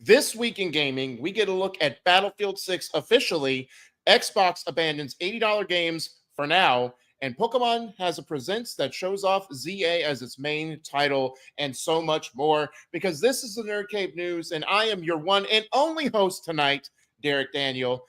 This week in gaming, we get a look at Battlefield 6 officially. Xbox abandons $80 games for now, and Pokemon has a presents that shows off ZA as its main title, and so much more. Because this is the Nerd Cave News, and I am your one and only host tonight, Derek Daniel.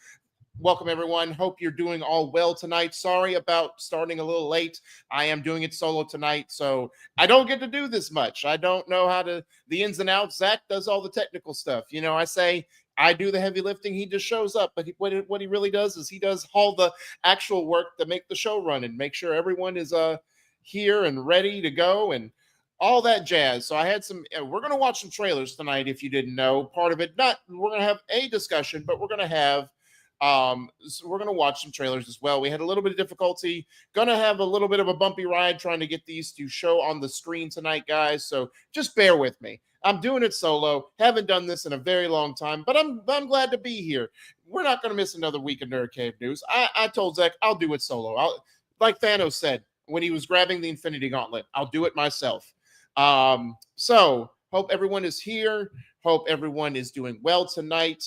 Welcome, everyone. Hope you're doing all well tonight. Sorry about starting a little late. I am doing it solo tonight, so I don't get to do this much. I don't know how to, the ins and outs. Zach does all the technical stuff. You know, I say I do the heavy lifting. He just shows up. But what he really does is he does all the actual work to make the show run and make sure everyone is here and ready to go and all that jazz. So I had some, we're going to watch some trailers tonight if you didn't know. Part of it, not, we're going to have a discussion, but we're going to have so we're going to watch some trailers as well. We had a little bit of difficulty, going to have a little bit of a bumpy ride trying to get these to show on the screen tonight, guys. So just bear with me. I'm doing it solo. Haven't done this in a very long time, but I'm glad to be here. We're not going to miss another week of Nerd Cave News. I told Zach I'll do it solo. Like Thanos said when he was grabbing the Infinity Gauntlet, I'll do it myself. So hope everyone is here. Hope everyone is doing well tonight.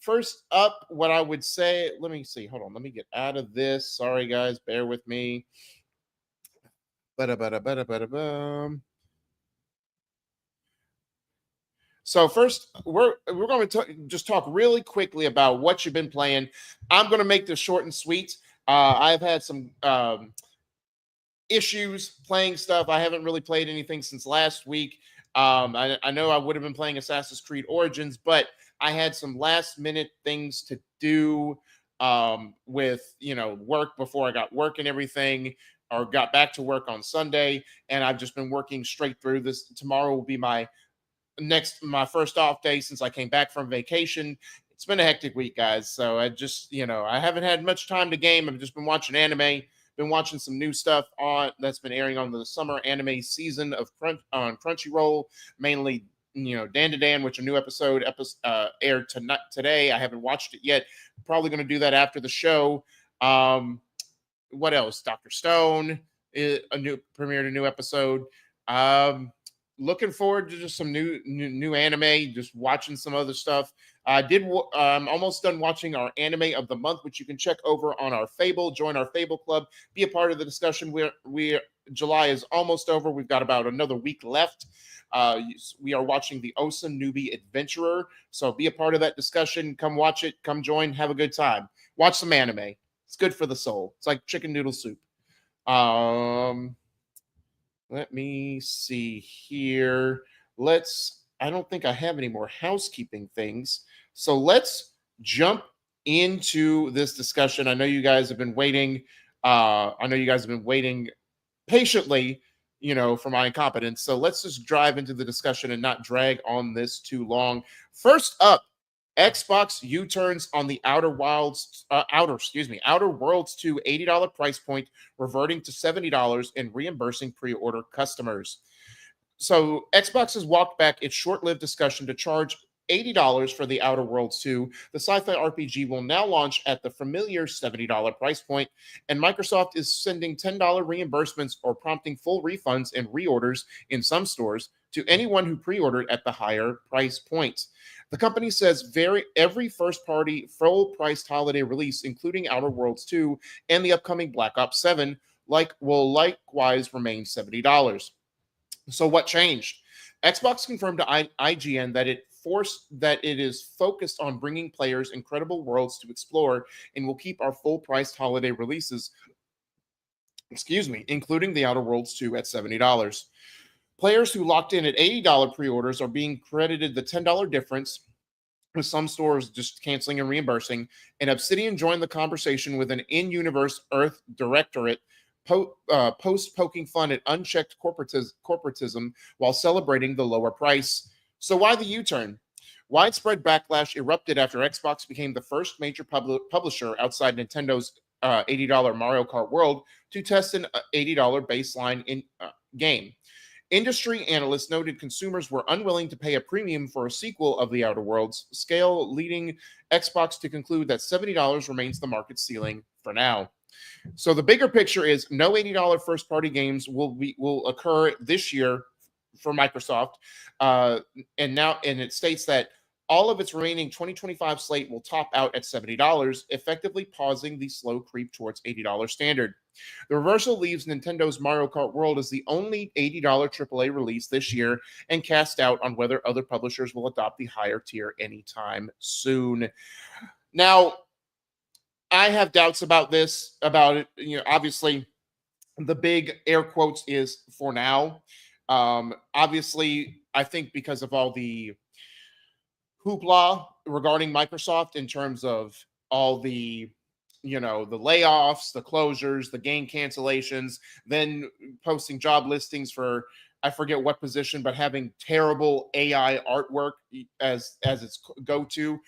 First up, what I would say, let me see. Hold on. Let me get out of this. Sorry, guys. Bear with me. So first, we're going to just talk really quickly about what you've been playing. I'm going to make this short and sweet. I've had some issues playing stuff. I haven't really played anything since last week. I know I would have been playing Assassin's Creed Origins, but I had some last minute things to do with, work before I got work and everything, or got back to work on Sunday. And I've just been working straight through this. Tomorrow will be my first off day since I came back from vacation. It's been a hectic week, guys. So I just, I haven't had much time to game. I've just been watching anime, been watching some new stuff that's been airing on the summer anime season of on Crunchyroll, mainly Dan to Dan, which a new episode aired today. I haven't watched it yet. Probably going to do that after the show. What else? Dr. Stone premiered a new episode. Looking forward to just some new anime. Just watching some other stuff. I'm almost done watching our anime of the month, which you can check over on our Fable. Join our Fable Club. Be a part of the discussion. July is almost over. We've got about another week left. We are watching the Osa Newbie Adventurer. So be a part of that discussion. Come watch it. Come join. Have a good time. Watch some anime. It's good for the soul. It's like chicken noodle soup. Let me see here. I don't think I have any more housekeeping things. So let's jump into this discussion. I know you guys have been waiting. Patiently, for my incompetence. So let's just drive into the discussion and not drag on this too long. First up, Xbox U-turns on the Outer Worlds 2 $80 price point, reverting to $70 and reimbursing pre-order customers. So Xbox has walked back its short-lived discussion to charge $80 for the Outer Worlds 2. The sci-fi RPG will now launch at the familiar $70 price point, and Microsoft is sending $10 reimbursements or prompting full refunds and reorders in some stores to anyone who pre-ordered at the higher price point. The company says every first-party full-priced holiday release, including Outer Worlds 2 and the upcoming Black Ops 7, will likewise remain $70. So what changed? Xbox confirmed to IGN that it is focused on bringing players incredible worlds to explore and will keep our full-priced holiday releases, including the Outer Worlds 2 at $70. Players who locked in at $80 pre-orders are being credited the $10 difference, with some stores just canceling and reimbursing, and Obsidian joined the conversation with an in-universe Earth directorate post poking fun at unchecked corporatism while celebrating the lower price. So why the U-turn? Widespread backlash erupted after Xbox became the first major publisher outside Nintendo's $80 Mario Kart World to test an $80 baseline game. Industry analysts noted consumers were unwilling to pay a premium for a sequel of The Outer Worlds scale, leading Xbox to conclude that $70 remains the market ceiling for now. So the bigger picture is no $80 first-party games will occur this year for Microsoft, and it states that all of its remaining 2025 slate will top out at $70, effectively pausing the slow creep towards $80 standard. The reversal leaves Nintendo's Mario Kart World as the only $80 AAA release this year, and cast doubt on whether other publishers will adopt the higher tier anytime soon. Now, I have doubts about it. Obviously, the big air quotes is for now. Obviously, I think because of all the hoopla regarding Microsoft in terms of all the the layoffs, the closures, the game cancellations, then posting job listings for I forget what position, but having terrible AI artwork as its go-to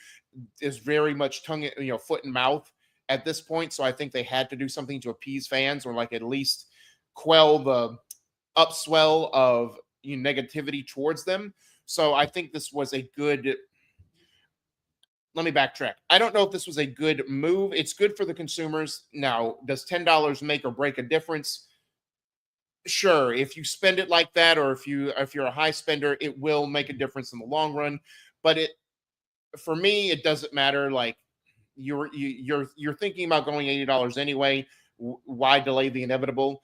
is very much foot and mouth at this point. So I think they had to do something to appease fans, or like at least quell the upswell of negativity towards them. So I think this was a good. Let me backtrack. I don't know if this was a good move. It's good for the consumers. Now, does $10 make or break a difference? Sure. If you spend it like that, or if you're a high spender, it will make a difference in the long run. But for me, it doesn't matter. Like you're thinking about going $80 anyway. Why delay the inevitable?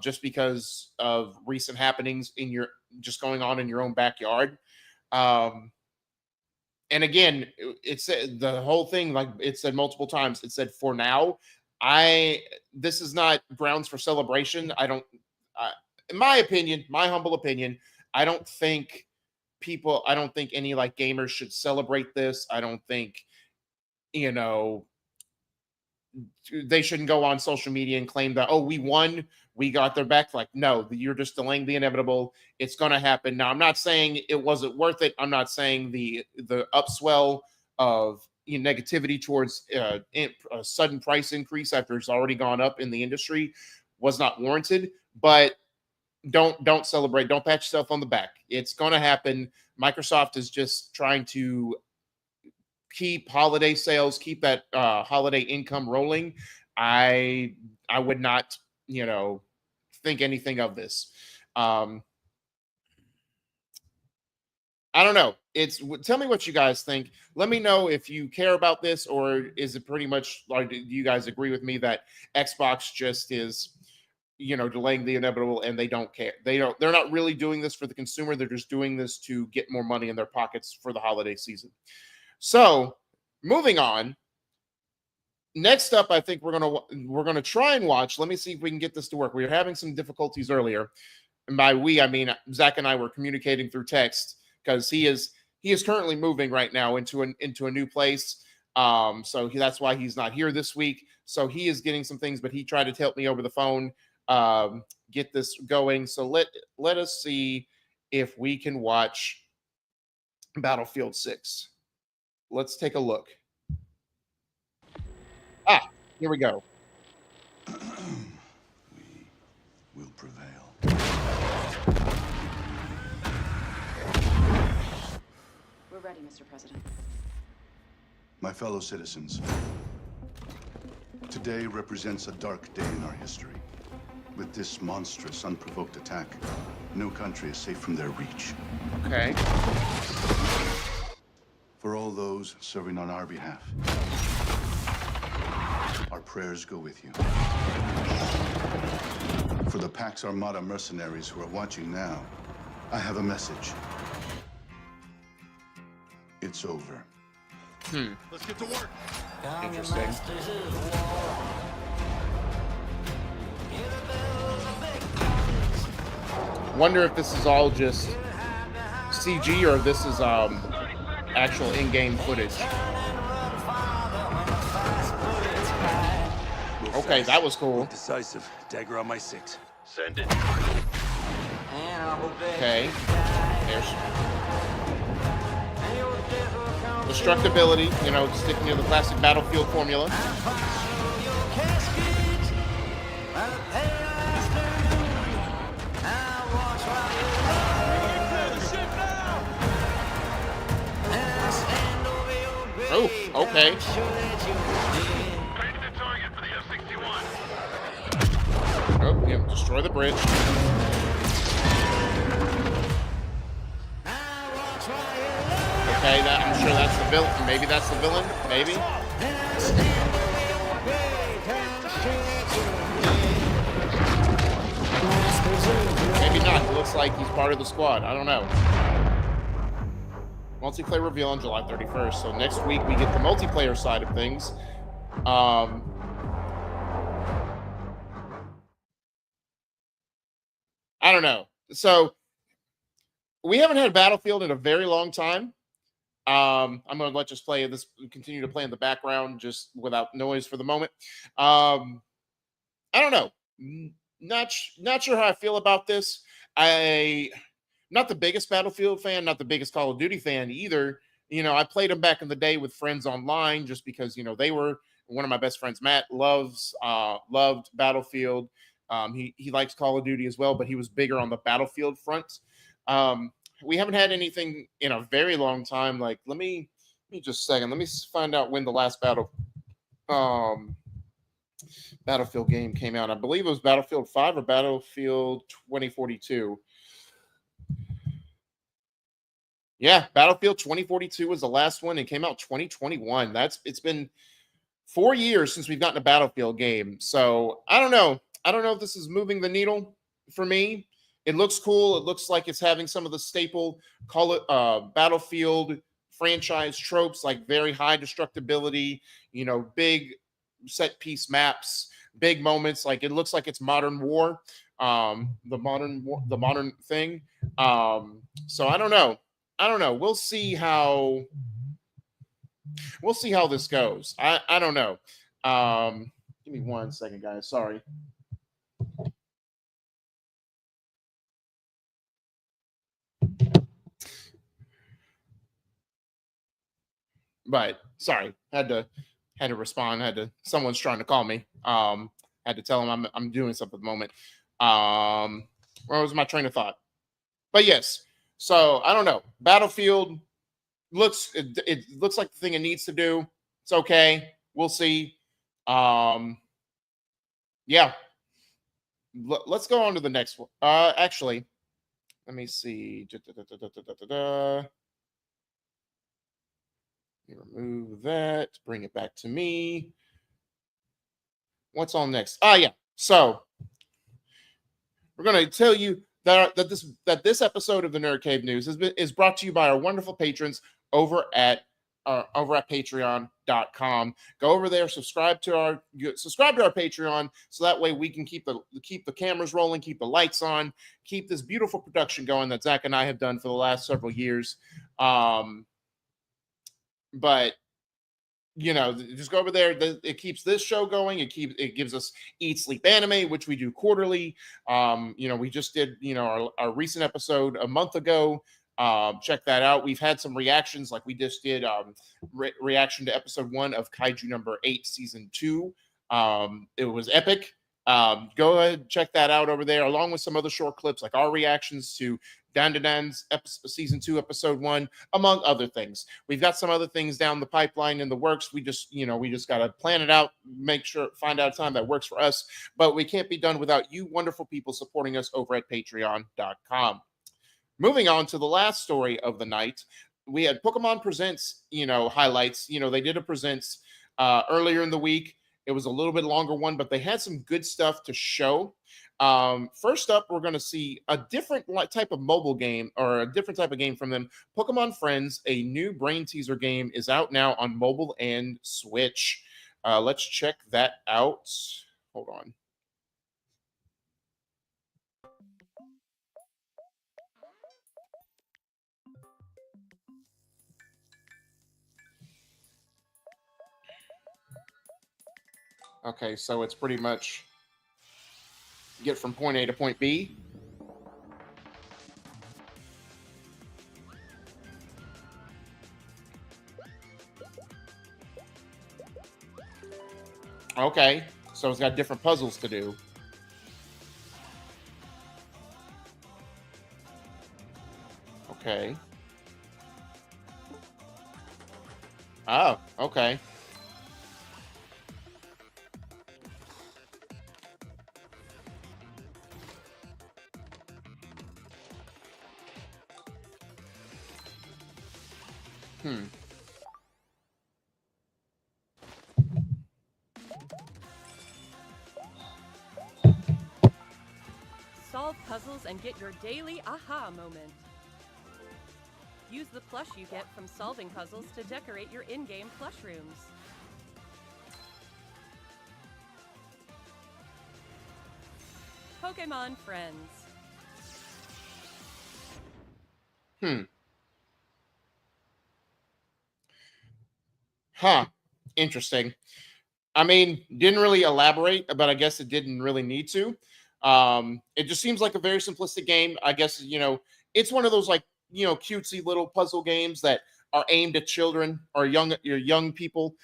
Just because of recent happenings just going on in your own backyard. And again, it said the whole thing, like it said multiple times, it said for now. This is not grounds for celebration. In my opinion, my humble opinion, I don't think any like gamers should celebrate this. I don't think, they shouldn't go on social media and claim that, oh, we won, we got their back. Like, no, you're just delaying the inevitable. It's going to happen. Now, I'm not saying it wasn't worth it. I'm not saying the upswell of negativity towards a sudden price increase after it's already gone up in the industry was not warranted. But don't celebrate. Don't pat yourself on the back. It's going to happen. Microsoft is just trying to keep holiday sales, keep that holiday income rolling. I would not, think anything of this. I don't know. Tell me what you guys think. Let me know if you care about this, or is it pretty much like, do you guys agree with me that Xbox just is, delaying the inevitable and they don't care? They're not really doing this for the consumer. They're just doing this to get more money in their pockets for the holiday season. So, moving on. Next up, I think we're gonna try and watch. Let me see if we can get this to work. We were having some difficulties earlier, and by we I mean Zach and I were communicating through text because he is currently moving right now into a new place. So that's why he's not here this week. So he is getting some things, but he tried to help me over the phone get this going. So let us see if we can watch Battlefield 6. Let's take a look. Here we go. We will prevail. We're ready, Mr. President. My fellow citizens, today represents a dark day in our history. With this monstrous, unprovoked attack, no country is safe from their reach. Okay. For all those serving on our behalf, our prayers go with you. For the Pax Armada mercenaries who are watching now, I have a message. It's over. Let's get to work. Interesting. Wonder if this is all just CG or this is actual in-game footage. Okay, that was cool. Decisive. Dagger on my 6. Send it. Okay. There's destructibility, sticking to the classic Battlefield formula. Oh, okay. Oh, yeah, destroy the bridge. Okay, I'm sure that's the villain. Maybe that's the villain. Maybe. Maybe not. It looks like he's part of the squad. I don't know. Multiplayer reveal on July 31st. So next week we get the multiplayer side of things. I don't know. So we haven't had Battlefield in a very long time. I'm gonna let just play this, continue to play in the background, just without noise for the moment. I don't know. Not sure how I feel about this. I not the biggest Battlefield fan, not the biggest Call of Duty fan either. I played them back in the day with friends online just because they were one of my best friends. Matt loved Battlefield. He likes Call of Duty as well, but he was bigger on the Battlefield front. We haven't had anything in a very long time. Like let me just a second. Let me find out when the last Battlefield game came out. I believe it was Battlefield 5 or Battlefield 2042. Yeah, Battlefield 2042 was the last one and came out 2021. It's been 4 years since we've gotten a Battlefield game. So I don't know. I don't know if this is moving the needle for me. It looks cool. It looks like it's having some of the staple Battlefield franchise tropes, like very high destructibility, big set piece maps, big moments. Like it looks like it's modern war, the modern thing. So I don't know. We'll see how this goes. I don't know. Give me 1 second, guys. Sorry. But sorry, had to respond. Someone's trying to call me. Had to tell them I'm doing something at the moment. Where was my train of thought? But yes, so I don't know. Battlefield it looks like the thing it needs to do. It's okay. We'll see. Yeah. Let's go on to the next one. Actually, let me see. Remove that. Bring it back to me. What's on next? Yeah. So we're going to tell you that this episode of the Nerd Cave News is brought to you by our wonderful patrons over at patreon.com. Go over there, subscribe to our Patreon, so that way we can keep the cameras rolling, keep the lights on, keep this beautiful production going that Zach and I have done for the last several years. But just go over there. It keeps this show going. It gives us Eat Sleep Anime, which we do quarterly. We just did our recent episode a month ago. Check that out. We've had some reactions, like we just did reaction to episode 1 of Kaiju number 8, season 2. It was epic. Go ahead and check that out over there, along with some other short clips, like our reactions to Dan Dan's season 2, episode 1, among other things. We've got some other things down the pipeline in the works. We just got to plan it out, find out a time that works for us. But we can't be done without you wonderful people supporting us over at patreon.com. Moving on to the last story of the night, we had Pokemon Presents, highlights. They did a Presents earlier in the week. It was a little bit longer one, but they had some good stuff to show. First up, we're going to see a different type of mobile game, or a different type of game from them. Pokemon Friends, a new brain teaser game, is out now on mobile and Switch. Let's check that out. Hold on. Okay, so it's pretty much get from point A to point B. Okay, so it's got different puzzles to do. Okay. Oh, okay. Hmm. Solve puzzles and get your daily aha moment. Use the plush you get from solving puzzles to decorate your in-game plush rooms. Pokemon Friends. Huh. Interesting. I mean, didn't really elaborate, but I guess it didn't really need to. It just seems like a very simplistic game. I guess, it's one of those like, cutesy little puzzle games that are aimed at children or young people.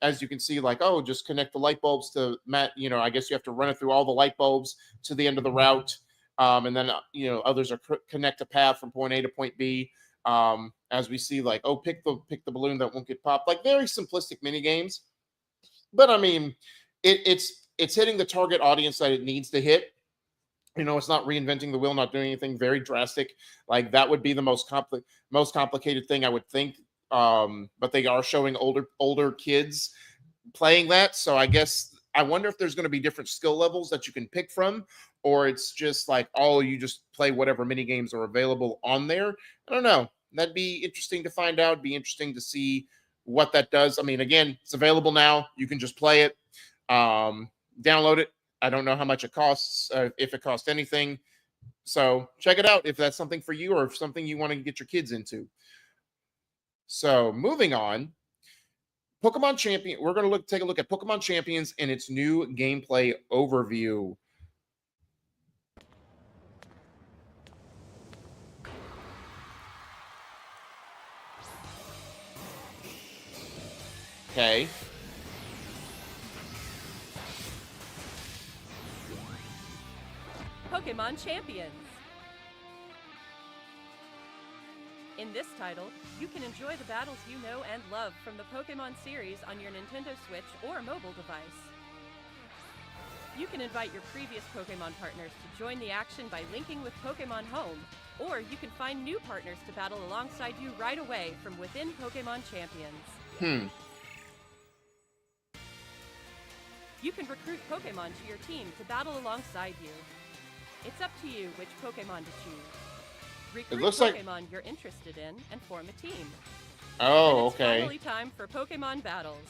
As you can see, like, oh, just connect the light bulbs to Matt. I guess you have to run it through all the light bulbs to the end of the route. And then, others are connect a path from point A to point B. As we see, like, oh, pick the balloon that won't get popped. Like very simplistic mini games. But I mean, it's hitting the target audience that it needs to hit. It's not reinventing the wheel, not doing anything very drastic. Like that would be the most complicated thing I would think. But they are showing older kids playing that, so I guess I wonder if there's going to be different skill levels that you can pick from, or it's just like, oh, you just play whatever mini games are available on there. I don't know. That'd be interesting to find out. Be interesting to see what that does. I mean, again, it's available now. You can just play it, download it. I don't know how much it costs, if it costs anything. So check it out if that's something for you or if something you want to get your kids into. So moving on, Pokemon Champion. We're going to take a look at Pokemon Champions and its new gameplay overview. Okay. Pokemon Champions. In this title, you can enjoy the battles you know and love from the Pokemon series on your Nintendo Switch or mobile device. You can invite your previous Pokemon partners to join the action by linking with Pokemon Home, or you can find new partners to battle alongside you right away from within Pokemon Champions. You can recruit Pokemon to your team to battle alongside you. It's up to you which Pokemon to choose. Recruit Pokemon you're interested in and form a team. Oh, it's okay. finally time for Pokemon battles.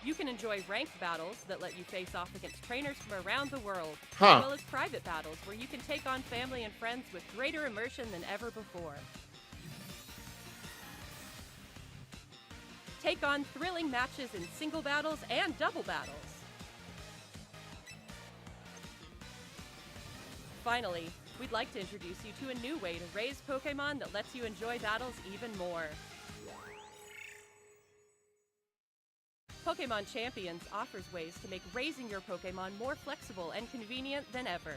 You can enjoy ranked battles that let you face off against trainers from around the world, as well as private battles where you can take on family and friends with greater immersion than ever before. Take on thrilling matches in single battles and double battles. Finally, we'd like to introduce you to a new way to raise Pokemon that lets you enjoy battles even more. Pokemon Champions offers ways to make raising your Pokemon more flexible and convenient than ever.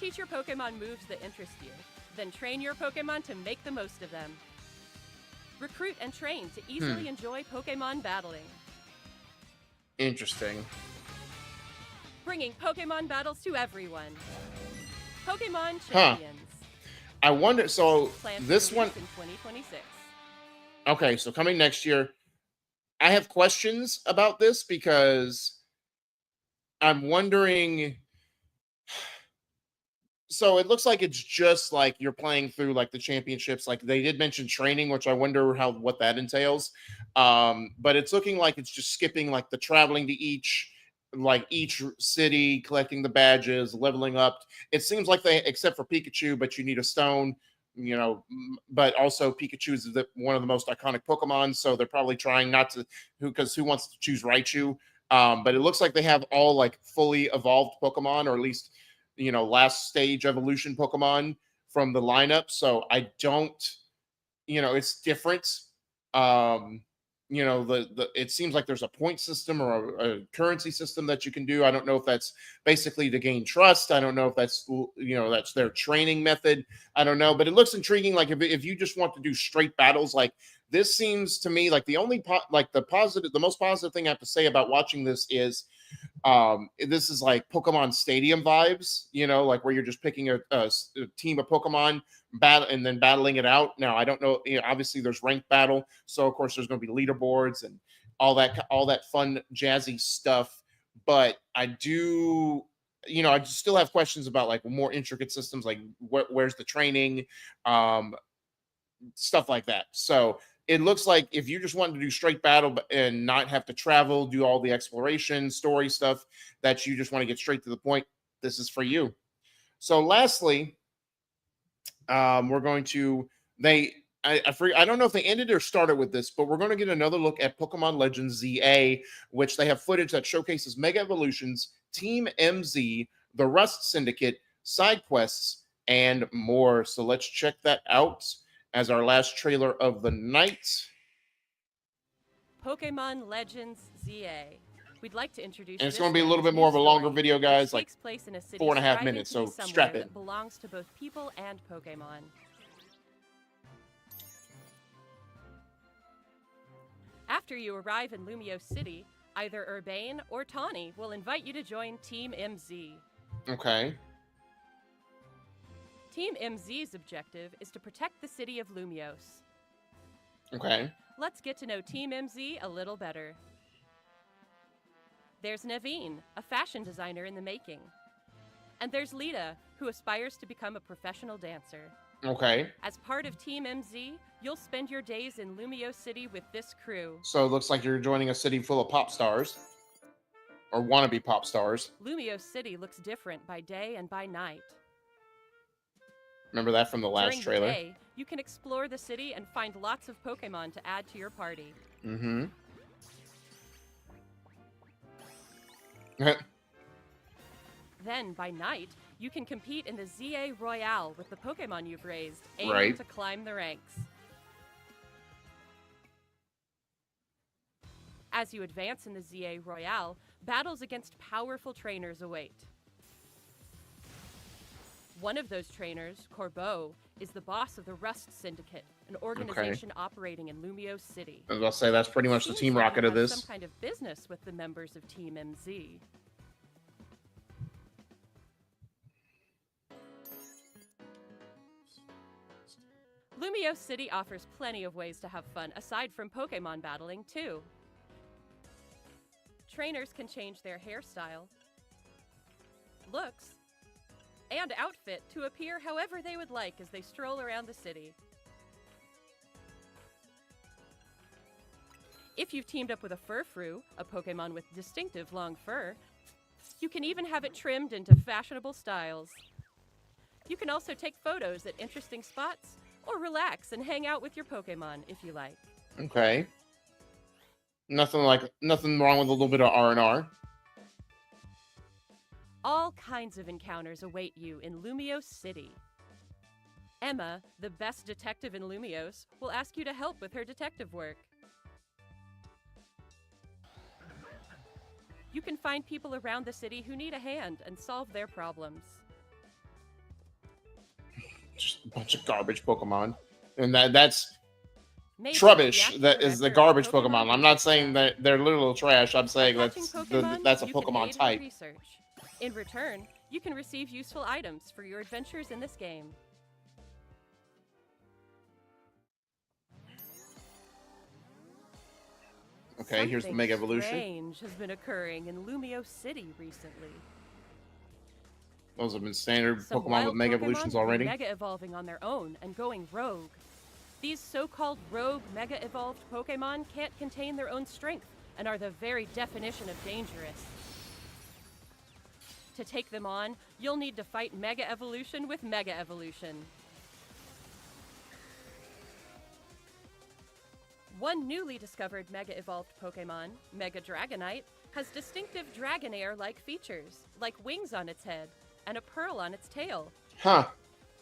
Teach your Pokemon moves that interest you, then train your Pokemon to make the most of them. Recruit and train to easily enjoy Pokemon battling. Interesting. Bringing Pokemon battles to everyone. Pokemon Champions. I wonder, so Planned this for one... release in 2026. Okay, so coming next year. I have questions about this because I'm wondering... So it looks like it's just like you're playing through like the championships. Like they did mention training, which I wonder what that entails. But it's looking like it's just skipping like the traveling to each city, collecting the badges, leveling up. It seems like they, except for Pikachu, but you need a stone, but also Pikachu is one of the most iconic Pokemon. So they're probably trying not to, because who wants to choose Raichu? But it looks like they have all like fully evolved Pokemon, or at least, last stage evolution Pokemon from the lineup. So I don't, it's different. It seems like there's a point system or a currency system that you can do. I don't know if that's basically to gain trust. I don't know if that's, that's their training method. I don't know, but it looks intriguing. Like if you just want to do straight battles, like this seems to me like the only the most positive thing I have to say about watching this is This is like Pokemon Stadium vibes, you know, like where you're just picking a team of Pokemon battle and then battling it out. Now, I don't know, you know, obviously there's ranked battle, so of course there's going to be leaderboards and all that fun jazzy stuff. But I do, you know, I still have questions about like more intricate systems, like where's the training, um, stuff like that. So it looks like if you just wanted to do straight battle and not have to travel, do all the exploration, story stuff, that you just want to get straight to the point, this is for you. So lastly, we're going to I don't know if they ended or started with this, but we're going to get another look at Pokemon Legends ZA, which they have footage that showcases Mega Evolutions, Team MZ, the Rust Syndicate, side quests, and more. So let's check that out as our last trailer of the night. Pokemon Legends ZA. We'd like to introduce. And it's this going to be a little one's bit more of a new longer story, video, guys, which like takes place in a city 4.5 striving minutes. to be So somewhere strap in. that belongs to both people and Pokemon. After you arrive in Lumiose City, either Urbane or Tawny will invite you to join Team MZ. Okay. Team MZ's objective is to protect the city of Lumiose. Okay. Let's get to know Team MZ a little better. There's Naveen, a fashion designer in the making. And there's Lita, who aspires to become a professional dancer. Okay. As part of Team MZ, you'll spend your days in Lumiose City with this crew. So it looks like you're joining a city full of pop stars. Or wannabe pop stars. Lumiose City looks different by day and by night. Remember that from the last During trailer? the day, you can explore the city and find lots of Pokemon to add to your party. Mm-hmm. Then, by night, you can compete in the ZA Royale with the Pokemon you've raised, aiming Right. to climb the ranks. As you advance in the ZA Royale, battles against powerful trainers await. One of those trainers, Corbeau, is the boss of the Rust Syndicate, an organization operating in Lumiose City. I was about to say, that's pretty much the Seems Team like Rocket he of has this. some kind of business with the members of Team MZ. Lumiose City offers plenty of ways to have fun aside from Pokemon battling, too. Trainers can change their hairstyle, looks, and outfit to appear however they would like as they stroll around the city. If you've teamed up with a Furfrou, a Pokemon with distinctive long fur, you can even have it trimmed into fashionable styles. You can also take photos at interesting spots, or relax and hang out with your Pokemon if you like. Okay. Nothing wrong with a little bit of R&R. All kinds of encounters await you in Lumiose City. Emma, the best detective in Lumiose, will ask you to help with her detective work. You can find people around the city who need a hand and solve their problems. Just a bunch of garbage Pokemon. And that's Maybe Trubbish. the That is the director of garbage Pokemon. I'm not saying that they're literal trash. I'm saying By that's catching Pokemon, that's a you can Pokemon aid in type. research. In return, you can receive useful items for your adventures in this game. Okay, here's the Something Mega Evolution. strange has been occurring in Lumiose City recently. Those have been standard Some Pokemon wild with Mega Pokemon Evolutions have been already. Mega evolving on their own and going rogue. These so-called rogue Mega evolved Pokemon can't contain their own strength and are the very definition of dangerous. To take them on, you'll need to fight Mega Evolution with Mega Evolution. One newly discovered Mega evolved Pokemon, Mega Dragonite, has distinctive Dragonair-like features, like wings on its head and a pearl on its tail. Huh.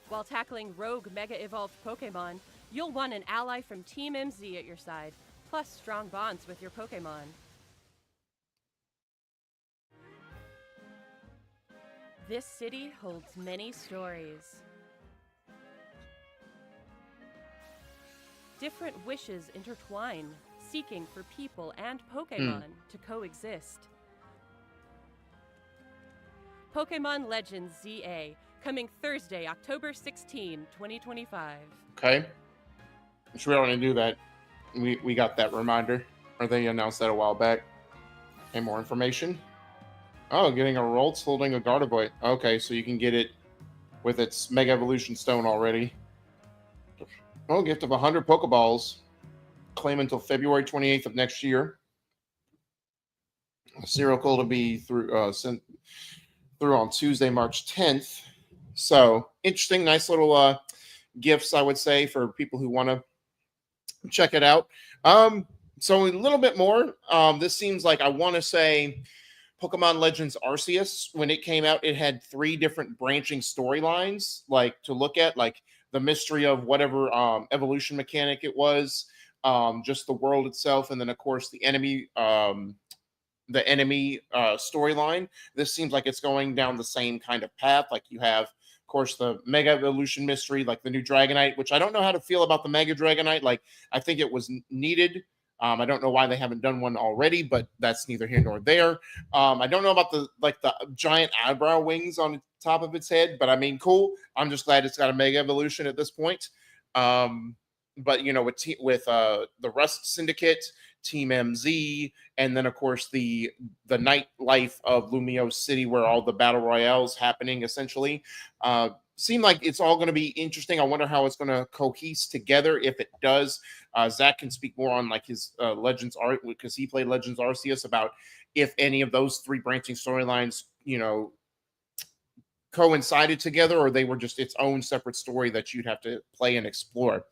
While tackling rogue Mega evolved Pokemon, you'll want an ally from Team MZ at your side, plus strong bonds with your Pokemon. This city holds many stories. Different wishes intertwine, seeking for people and Pokemon to coexist. Pokemon Legends ZA, coming Thursday, October 16, 2025. Okay. Which we already do that. We got that reminder. Or they announced that a while back. And more information. Oh, getting a Ralts holding a Gardevoir. Okay, so you can get it with its Mega Evolution Stone already. Oh, gift of 100 Pokeballs. Claim until February 28th of next year. Serial call to be sent through on Tuesday, March 10th. So interesting, nice little gifts, I would say, for people who want to check it out. So a little bit more. This seems like, I want to say, Pokemon Legends Arceus, when it came out, it had 3 different branching storylines, like to look at, like the mystery of whatever evolution mechanic it was, just the world itself, and then of course the enemy storyline. This seems like it's going down the same kind of path. Like you have, of course, the Mega Evolution mystery, like the new Dragonite, which I don't know how to feel about the Mega Dragonite. Like, I think it was needed. I don't know why they haven't done one already, but that's neither here nor there. I don't know about the giant eyebrow wings on the top of its head, but I mean, cool. I'm just glad it's got a Mega Evolution at this point. But you know, with the Rust Syndicate, Team MZ, and then of course the nightlife of Lumio City, where all the battle royales happening essentially. Seem like it's all going to be interesting. I wonder how it's going to cohese together. If it does, Zach can speak more on like his Legends art, because he played Legends Arceus, about if any of those 3 branching storylines, you know, coincided together, or they were just its own separate story that you'd have to play and explore.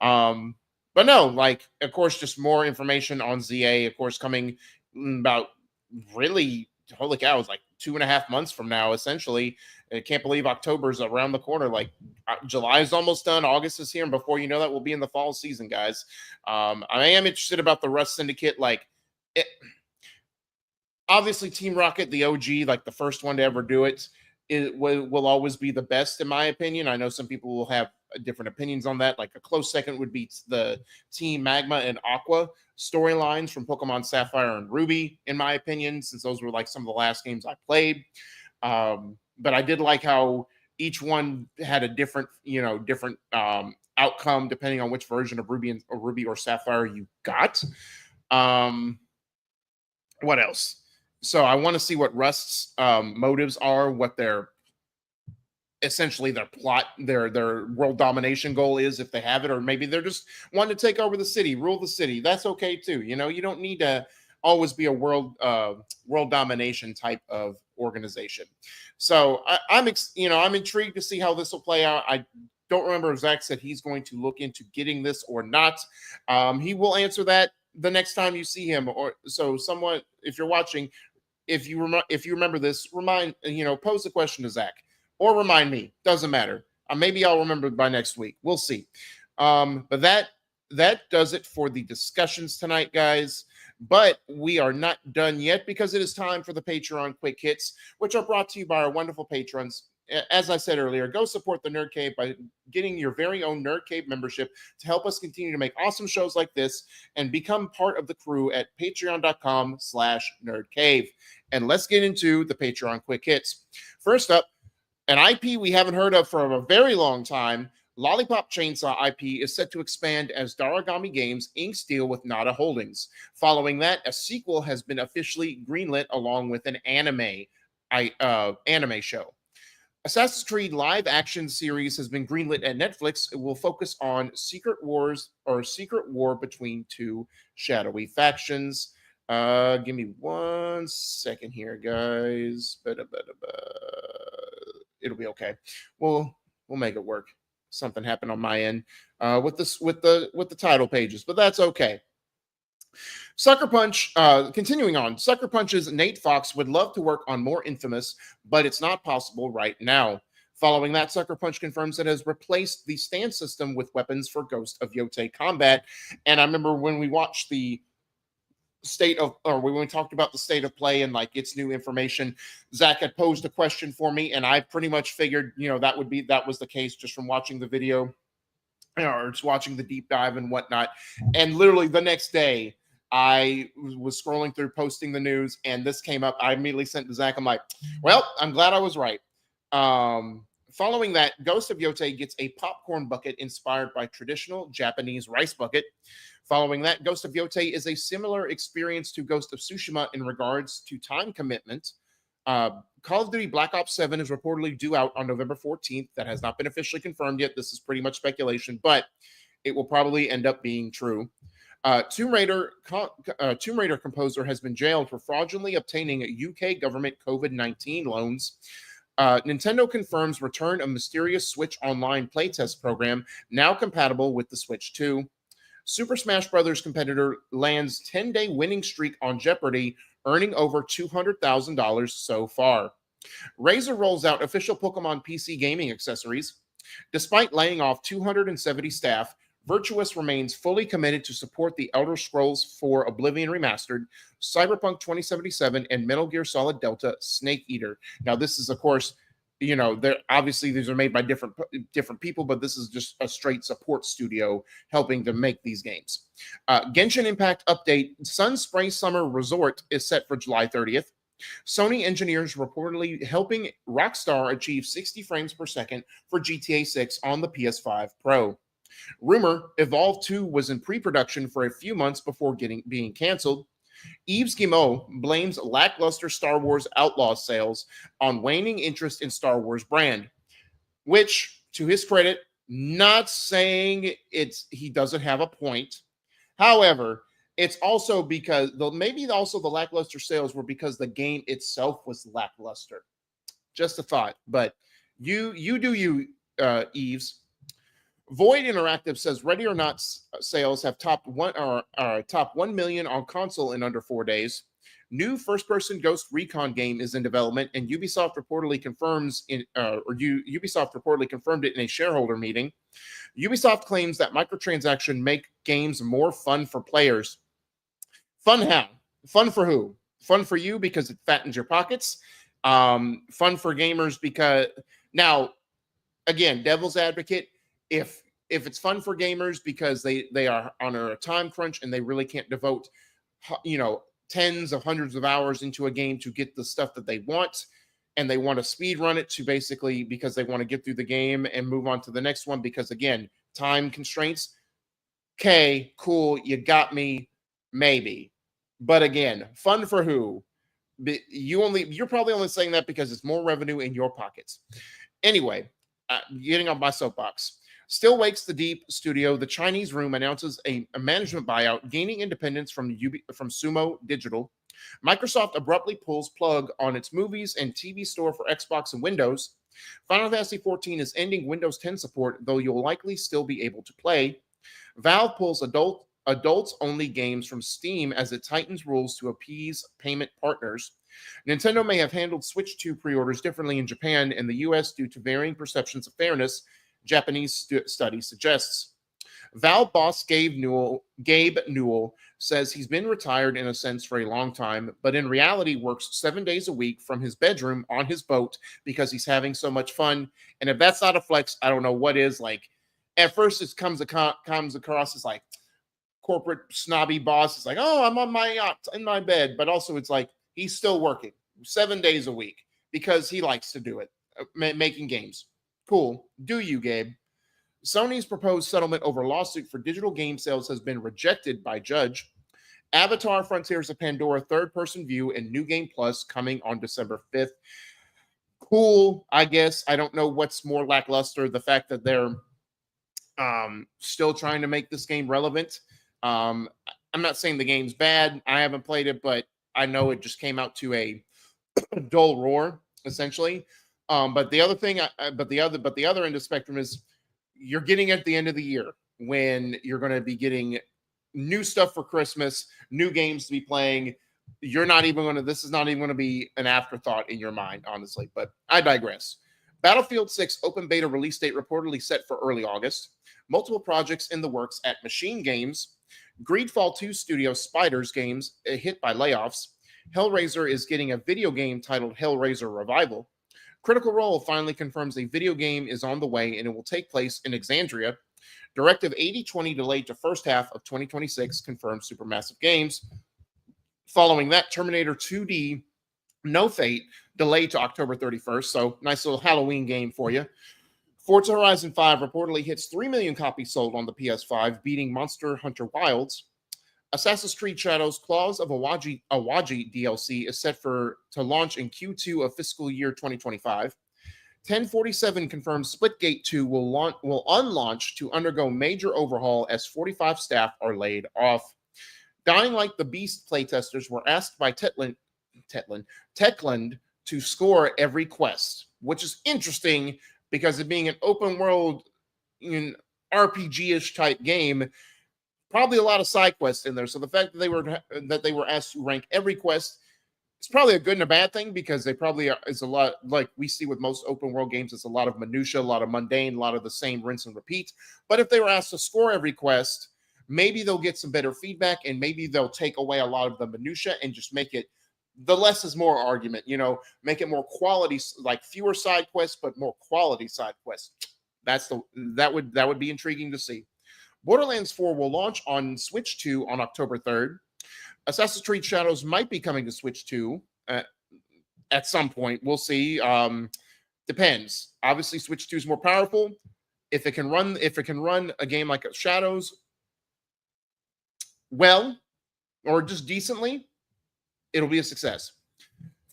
But no, like, of course, just more information on ZA, of course, coming about, really, holy cow, it's like 2.5 months from now, essentially. I can't believe October's around the corner. Like, July is almost done. August is here. And before you know that, we'll be in the fall season, guys. I am interested about the Rust Syndicate. Like, obviously, Team Rocket, the OG, like the first one to ever do it, will always be the best, in my opinion. I know some people will have different opinions on that. Like, a close second would be the Team Magma and Aqua storylines from Pokemon Sapphire and Ruby, in my opinion, since those were like some of the last games I played. But I did like how each one had a different outcome depending on which version of Ruby or Sapphire you got. What else? So I want to see what Rust's motives are, what their plot, their world domination goal is, if they have it, or maybe they're just wanting to take over the city, rule the city. That's okay too. You know, you don't need to always be a world domination type of organization. So I'm intrigued to see how this will play out. I don't remember if Zach said he's going to look into getting this or not. He will answer that the next time you see him, or so someone, if you're watching, if you remember this, pose the question to Zach or remind me. Doesn't matter. Maybe I'll remember by next week. We'll see. But that does it for the discussions tonight, guys. But we are not done yet, because it is time for the Patreon Quick Hits, which are brought to you by our wonderful patrons. As I said earlier, go support the Nerd Cave by getting your very own Nerd Cave membership to help us continue to make awesome shows like this, and become part of the crew at patreon.com/nerdcave. And let's get into the Patreon Quick Hits. First up, an IP we haven't heard of for a very long time. Lollipop Chainsaw IP is set to expand as Daragami Games inks deal with Nada Holdings. Following that, a sequel has been officially greenlit along with an anime show. Assassin's Creed live action series has been greenlit at Netflix. It will focus on secret war between 2 shadowy factions. Give me 1 second here, guys. It'll be okay. We'll make it work. Something happened on my end with the title pages, but that's okay. Sucker Punch, continuing on, Sucker Punch's Nate Fox would love to work on more Infamous, but it's not possible right now. Following that, Sucker Punch confirms it has replaced the stand system with weapons for Ghost of Yotei combat. And I remember when we watched when we talked about the state of play and like its new information, Zach had posed a question for me, and I pretty much figured, that was the case just from watching the video, or just watching the deep dive and whatnot. And literally the next day, I was scrolling through, posting the news, and this came up. I immediately sent to Zach. I'm like, well, I'm glad I was right. Following that, Ghost of Yote gets a popcorn bucket inspired by traditional Japanese rice bucket. Following that, Ghost of Yote is a similar experience to Ghost of Tsushima in regards to time commitment. Call of Duty Black Ops 7 is reportedly due out on November 14th. That has not been officially confirmed yet. This is pretty much speculation, but it will probably end up being true. Tomb Raider composer has been jailed for fraudulently obtaining UK government COVID-19 loans. Nintendo confirms return of mysterious Switch Online playtest program, now compatible with the Switch 2. Super Smash Bros. Competitor lands 10-day winning streak on Jeopardy, earning over $200,000 so far. Razer rolls out official Pokemon PC gaming accessories. Despite laying off 270 staff, Virtuous remains fully committed to support the Elder Scrolls IV Oblivion Remastered, Cyberpunk 2077, and Metal Gear Solid Delta Snake Eater. Now, this is, of course, they're obviously these are made by different people, but this is just a straight support studio helping to make these games. Genshin Impact update: Sun Spray Summer Resort is set for July 30th. Sony engineers reportedly helping Rockstar achieve 60 frames per second for GTA 6 on the PS5 Pro. Rumor: Evolve 2 was in pre-production for a few months before being canceled. Yves Guillemot blames lackluster Star Wars Outlaw sales on waning interest in Star Wars brand, which, to his credit, not saying he doesn't have a point. However, it's also because maybe also the lackluster sales were because the game itself was lackluster. Just a thought, but you do you, Yves. Void Interactive says Ready or Not sales have topped 1 million on console in under 4 days. New first-person Ghost Recon game is in development, and Ubisoft reportedly confirmed it in a shareholder meeting. Ubisoft claims that microtransactions make games more fun for players. Fun how? Fun for who? Fun for you because it fattens your pockets. Fun for gamers because now, again, devil's advocate. If it's fun for gamers because they are on a time crunch and they really can't devote, tens of hundreds of hours into a game to get the stuff that they want, and they want to speed run it because they want to get through the game and move on to the next one because, again, time constraints. Okay, cool, you got me, maybe. But again, fun for who? You're probably only saying that because it's more revenue in your pockets. Anyway, getting on my soapbox. Still Wakes the Deep studio, The Chinese Room, announces a management buyout, gaining independence from Sumo Digital. Microsoft abruptly pulls plug on its movies and TV store for Xbox and Windows. Final Fantasy XIV is ending Windows 10 support, though you'll likely still be able to play. Valve pulls adults-only games from Steam as it tightens rules to appease payment partners. Nintendo may have handled Switch 2 pre-orders differently in Japan and the US due to varying perceptions of fairness, Japanese study suggests. Valve boss Gabe Newell says he's been retired in a sense for a long time, but in reality works 7 days a week from his bedroom on his boat because he's having so much fun. And if that's not a flex, I don't know what is. Like, at first it comes across as like corporate snobby boss. It's like, oh, I'm on my yacht in my bed. But also it's like he's still working 7 days a week because he likes to do it, making games. Cool. Do you, Gabe? Sony's proposed settlement over lawsuit for digital game sales has been rejected by judge. Avatar Frontiers of Pandora third-person view and New Game Plus coming on December 5th. Cool, I guess. I don't know what's more lackluster, the fact that they're still trying to make this game relevant. I'm not saying the game's bad. I haven't played it, but I know it just came out to a dull roar, essentially. But the other thing, but the other end of the spectrum is you're getting at the end of the year when you're going to be getting new stuff for Christmas, new games to be playing. This is not even going to be an afterthought in your mind, honestly. But I digress. Battlefield 6 open beta release date reportedly set for early August. Multiple projects in the works at Machine Games. Greedfall 2 studio Spiders Games hit by layoffs. Hellraiser is getting a video game titled Hellraiser Revival. Critical Role finally confirms a video game is on the way and it will take place in Exandria. Directive 8020 delayed to first half of 2026, confirmed Supermassive Games. Following that, Terminator 2D No Fate delayed to October 31st. So nice little Halloween game for you. Forza Horizon 5 reportedly hits 3 million copies sold on the PS5, beating Monster Hunter Wilds. Assassin's Creed Shadows Claws of Awaji DLC is set to launch in Q2 of fiscal year 2025. 1047 confirms Splitgate 2 will unlaunch to undergo major overhaul as 45 staff are laid off. Dying Like the Beast playtesters were asked by Techland to score every quest, which is interesting because it being an open world RPG-ish type game, probably a lot of side quests in there. So the fact that they were asked to rank every quest is probably a good and a bad thing, because they probably is a lot, like we see with most open world games, it's a lot of minutia, a lot of mundane, a lot of the same rinse and repeat. But if they were asked to score every quest, maybe they'll get some better feedback, and maybe they'll take away a lot of the minutia and just make it the less is more argument, make it more quality, like fewer side quests, but more quality side quests. That would be intriguing to see. Borderlands 4 will launch on Switch 2 on October 3rd. Assassin's Creed Shadows might be coming to Switch 2 at some point. We'll see. Depends. Obviously, Switch 2 is more powerful. If it can run a game like Shadows well, or just decently, it'll be a success.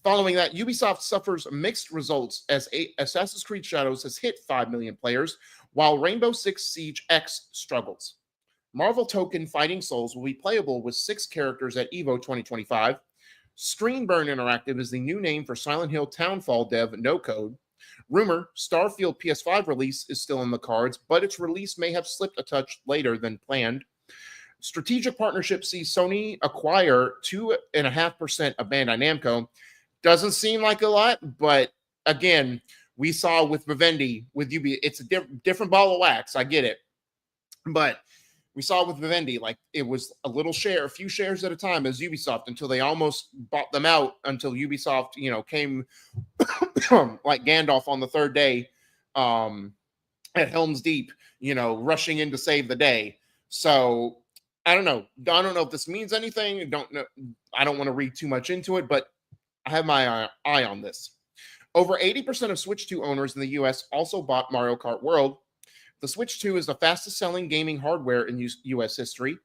Following that, Ubisoft suffers mixed results as Assassin's Creed Shadows has hit 5 million players, while Rainbow Six Siege X struggles. Marvel Token Fighting Souls will be playable with 6 characters at EVO 2025. Screenburn Interactive is the new name for Silent Hill Townfall dev No Code. Rumor, Starfield PS5 release is still in the cards, but its release may have slipped a touch later than planned. Strategic partnership sees Sony acquire 2.5% of Bandai Namco. Doesn't seem like a lot, but again, we saw with Vivendi, with Ubi, it's a different ball of wax. I get it. But we saw with Vivendi, like it was a few shares at a time as Ubisoft, until they almost bought them out, until Ubisoft, came like Gandalf on the third day at Helm's Deep, rushing in to save the day. So I don't know. I don't know if this means anything. I don't want to read too much into it, but I have my eye on this. Over 80% of Switch 2 owners in the US also bought Mario Kart World. The Switch 2 is the fastest selling gaming hardware in US history.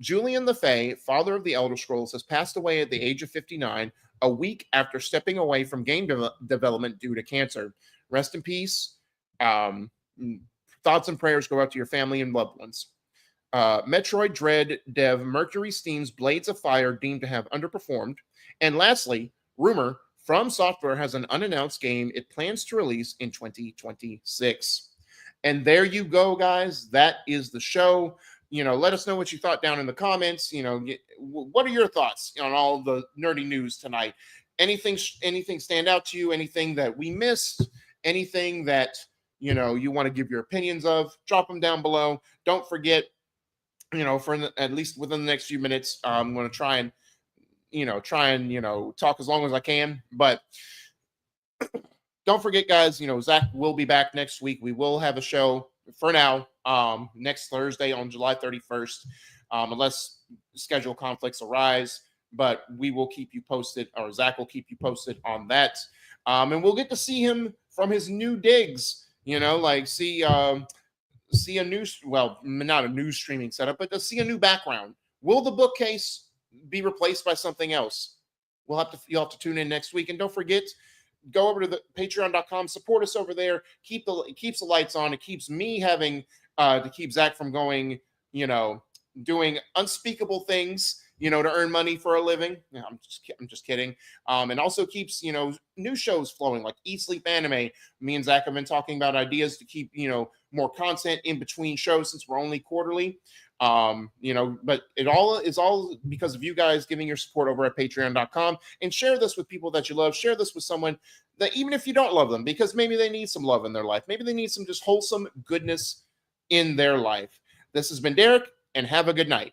Julian LeFay, father of the Elder Scrolls, has passed away at the age of 59, a week after stepping away from game development due to cancer. Rest in peace. Thoughts and prayers go out to your family and loved ones. Metroid Dread dev Mercury Steam's Blades of Fire deemed to have underperformed. And lastly, rumor, From Software has an unannounced game it plans to release in 2026. And there you go, guys. That is the show. Let us know what you thought down in the comments. What are your thoughts on all the nerdy news tonight? Anything stand out to you? Anything that we missed? Anything that, you want to give your opinions of? Drop them down below. Don't forget, at least within the next few minutes, I'm going to try and talk as long as I can. But don't forget, guys, Zach will be back next week. We will have a show for now, next Thursday on July 31st, unless schedule conflicts arise. But we will keep you posted, or Zach will keep you posted on that. And we'll get to see him from his new digs, see a new, not a new streaming setup, but to see a new background. Will the bookcase be replaced by something else? You'll have to tune in next week. And don't forget, go over to the patreon.com, support us over there. It keeps the lights on. It keeps me having to keep Zach from going, doing unspeakable things, to earn money for a living. Yeah, I'm just kidding. And also keeps, new shows flowing like Eat Sleep Anime. Me and Zach have been talking about ideas to keep, more content in between shows since we're only quarterly. But it all is all because of you guys giving your support over at patreon.com, and share this with people that you love. Share this with someone that, even if you don't love them, because maybe they need some love in their life. Maybe they need some just wholesome goodness in their life. This has been Derek, and have a good night.